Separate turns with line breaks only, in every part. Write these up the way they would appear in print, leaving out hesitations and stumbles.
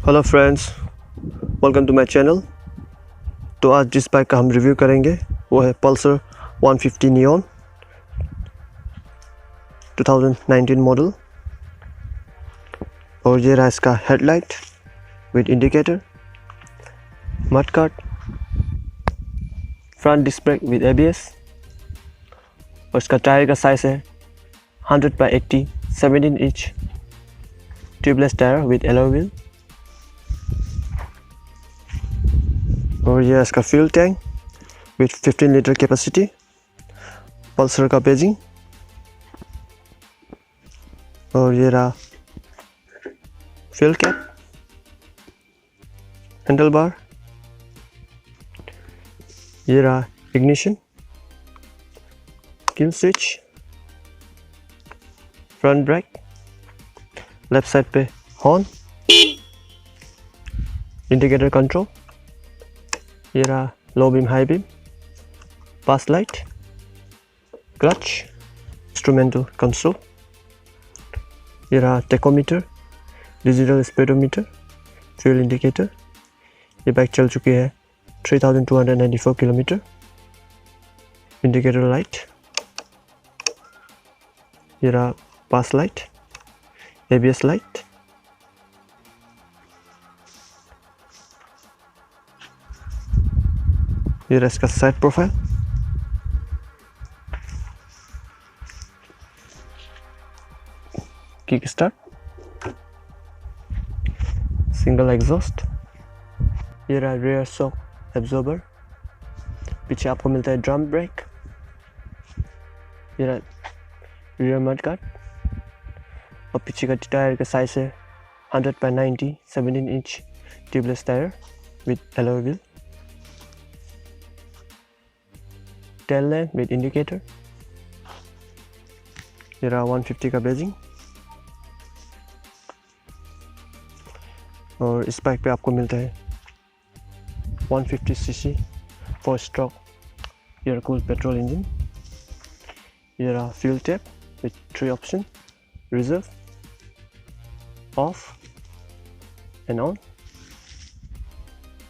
Hello friends, welcome to my channel. तो आज जिस बाइक का हम रिव्यू करेंगे वो है पल्सर 150 नियॉन 2019 मॉडल। और ये रहा इसका headlight with indicator, mud guard, front disc brake with ABS। और इसका टायर का साइज है 100/80 17 inch tubeless tyre with alloy wheel. और ये इसका fuel tank with 15 litre capacity, Pulsar का पेजिंग। और ये रहा फ्यूल कैप, हैंडल बार, ये रहा ignition, kill switch, front brake, left side पे हॉर्न, इंडिकेटर कंट्रोल, ये रहा low beam high beam, pass light, clutch, instrumental console, ये रहा tachometer, digital speedometer, fuel indicator. ये बाइक चल चुकी है 3294 किलोमीटर। इंडिकेटर लाइट, ये रहा पास लाइट, ABS लाइट, ये रहा इसका side profile, kick start, single exhaust, ये रहा रियर शॉक एब्जॉर्बर, पीछे आपको मिलता है ड्रम ब्रेक, ये रहा रियर मड गार्ड। और पीछे का टायर का साइज है 100/90 17 inch tubeless tyre with alloy wheel, tail lamp with indicator, ये रहा 150 का बेजिंग। और इस बाइक पे आपको मिलता है 150cc 4 stroke air cooled petrol engine. ये रहा fuel tap with 3 option, reserve, of and on.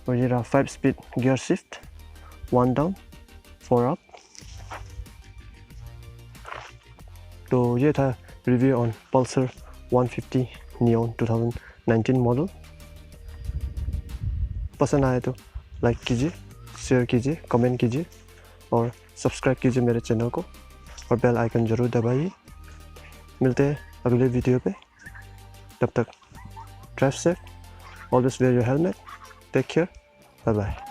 और ये रहा 5 speed gear shift, 1 down 4 up. तो ये था review on Pulsar 150 neon 2019 model. पसंद आए तो लाइक कीजिए, शेयर कीजिए, कमेंट कीजिए और सब्सक्राइब कीजिए मेरे चैनल को और बेल आइकन ज़रूर दबाइए। मिलते हैं अगले वीडियो पे, तब तक drive safe, always wear your helmet, take care, bye bye.